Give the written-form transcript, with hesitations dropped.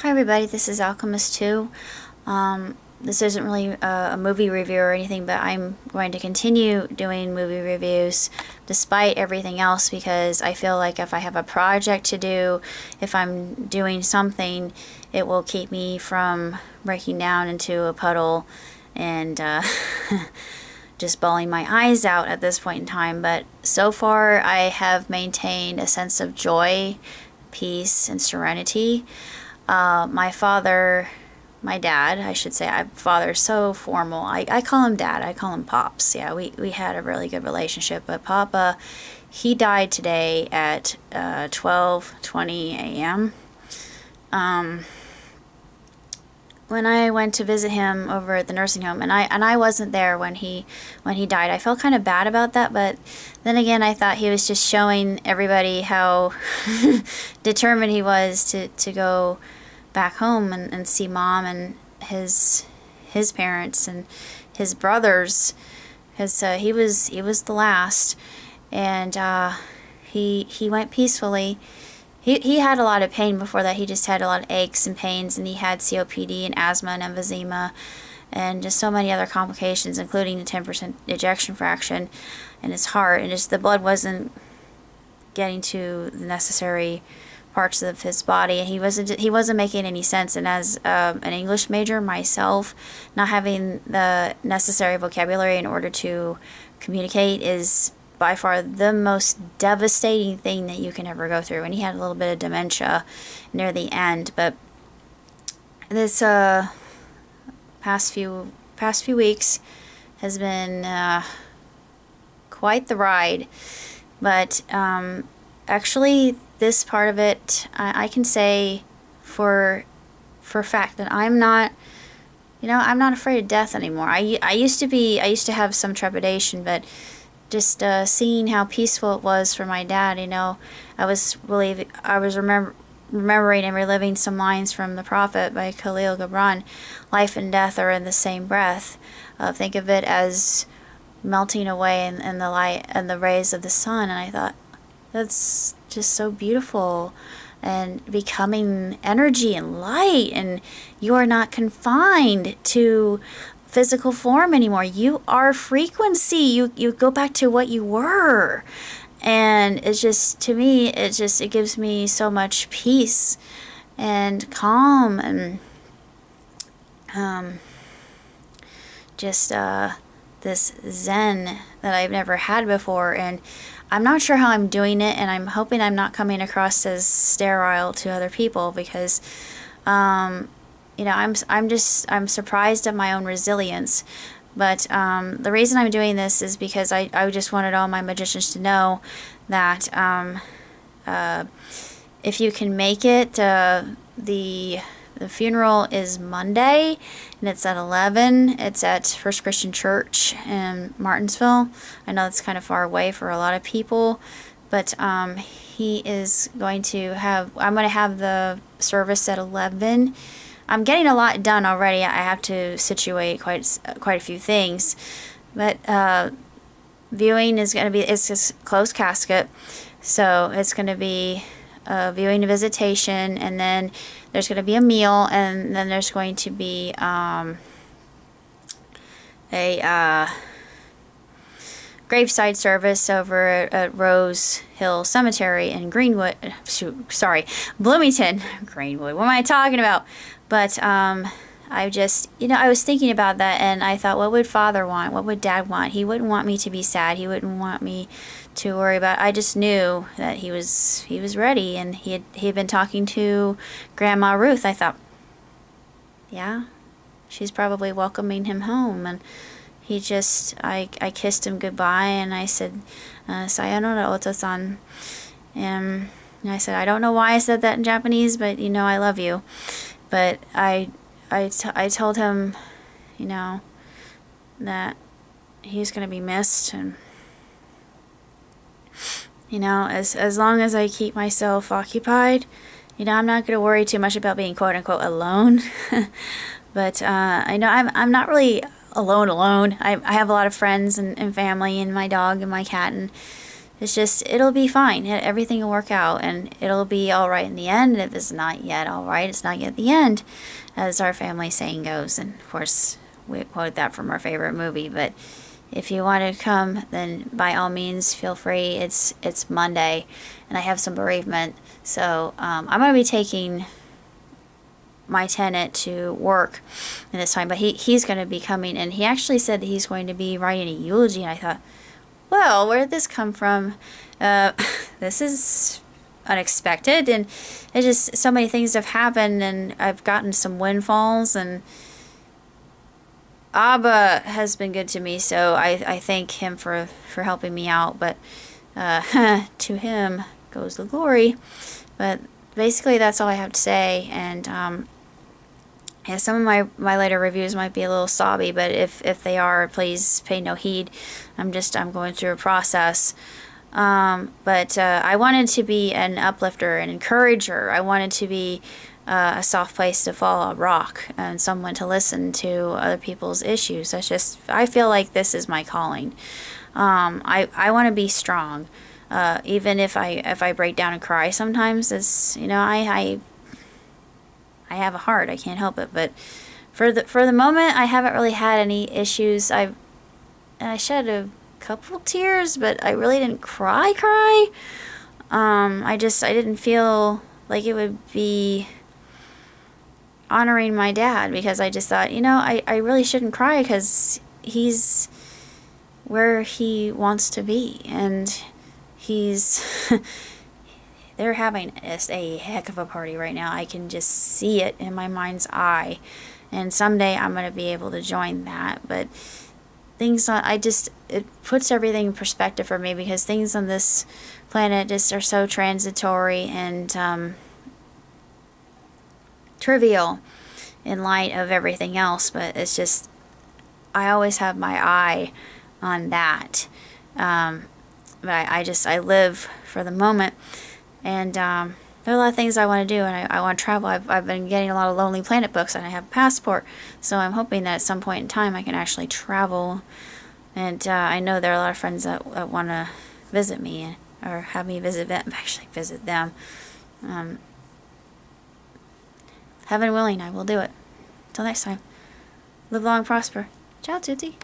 Hi everybody, this is Alchemist 2. This isn't really a movie review or anything, but I'm going to continue doing movie reviews despite everything else because I feel like if I have a project to do, if I'm doing something, it will keep me from breaking down into a puddle and just bawling my eyes out at this point in time. But so far I have maintained a sense of joy, peace, and serenity. My dad, I should say, father's so formal. I call him dad. I call him Pops. Yeah, we had a really good relationship. But Papa, he died today at 12:20 a.m. When I went to visit him over at the nursing home, and I wasn't there when he died. I felt kind of bad about that, but then again, I thought he was just showing everybody how determined he was to go back home and see Mom and his parents and his brothers, because he was the last, and he went peacefully. He had a lot of pain before that. He just had a lot of aches and pains, and he had COPD and asthma and emphysema and just so many other complications, including a 10% ejection fraction in his heart, and just the blood wasn't getting to the necessary parts of his body, and he wasn't making any sense. And as an English major myself, not having the necessary vocabulary in order to communicate is by far the most devastating thing that you can ever go through. And he had a little bit of dementia near the end, but this past few weeks has been quite the ride. But actually, this part of it, I can say for a fact that I'm not afraid of death anymore. I used to have some trepidation, but just seeing how peaceful it was for my dad, I was remembering and reliving some lines from the Prophet by Khalil Gibran. Life and death are in the same breath. Think of it as melting away in the light and the rays of the sun. And I thought, that's just so beautiful, and becoming energy and light, and you are not confined to physical form anymore. You are frequency. You go back to what you were. And it's just, to me, it gives me so much peace and calm, and just this zen that I've never had before. And I'm not sure how I'm doing it, and I'm hoping I'm not coming across as sterile to other people, because I'm surprised at my own resilience. But the reason I'm doing this is because I just wanted all my magicians to know that if you can make it, the funeral is Monday, and it's at 11. It's at First Christian Church in Martinsville. I know it's kind of far away for a lot of people, but I'm going to have the service at 11. I'm getting a lot done already. I have to situate quite a few things, but viewing is going to be, it's a closed casket, so it's going to be viewing and visitation, and then there's going to be a meal, and then there's going to be a graveside service over at Rose Hill Cemetery in Bloomington. Greenwood. What am I talking about? But I was thinking about that, and I thought, what would Father want? What would Dad want? He wouldn't want me to be sad. He wouldn't want me to worry about. I just knew that he was ready, and he had been talking to Grandma Ruth. I thought, yeah, she's probably welcoming him home. And he just, I kissed him goodbye, and I said, sayonara oto-san. And I said, I don't know why I said that in Japanese, but I love you. But I told him, that he's going to be missed, and as long as I keep myself occupied, I'm not going to worry too much about being quote unquote alone. But I know I'm not really alone. I have a lot of friends and family, and my dog and my cat, it's just, it'll be fine. Everything will work out, and it'll be all right in the end. If it's not yet all right, it's not yet the end, as our family saying goes. And of course, we quote that from our favorite movie. But if you want to come, then by all means, feel free. It's Monday, and I have some bereavement, so I'm going to be taking my tenant to work in this time, but he's going to be coming, and he actually said that he's going to be writing a eulogy, and I thought, well, where did this come from? This is unexpected, and it's just so many things have happened, and I've gotten some windfalls, and Abba has been good to me, so I thank him for helping me out, but to him goes the glory. But basically that's all I have to say, and yeah, some of my later reviews might be a little sobby, but if they are, please pay no heed. I'm going through a process. But I wanted to be an uplifter, an encourager. I wanted to be a soft place to fall, a rock, and someone to listen to other people's issues. I feel like this is my calling. I want to be strong. Even if I break down and cry sometimes, it's, I have a heart. I can't help it. But for the moment, I haven't really had any issues. I shed a couple tears, but I really didn't cry. I didn't feel like it would be honoring my dad, because I just thought, I really shouldn't cry, because he's where he wants to be, and they're having a heck of a party right now. I can just see it in my mind's eye, and someday I'm going to be able to join that. But it puts everything in perspective for me, because things on this planet just are so transitory and trivial in light of everything else. But it's just, I always have my eye on that. But I live for the moment, and there are a lot of things I want to do, and I want to travel. I've been getting a lot of Lonely Planet books, and I have a passport, so I'm hoping that at some point in time I can actually travel. And I know there are a lot of friends that want to visit me, or have me visit them. Heaven willing, I will do it. Till next time, live long, prosper. Ciao, tutti.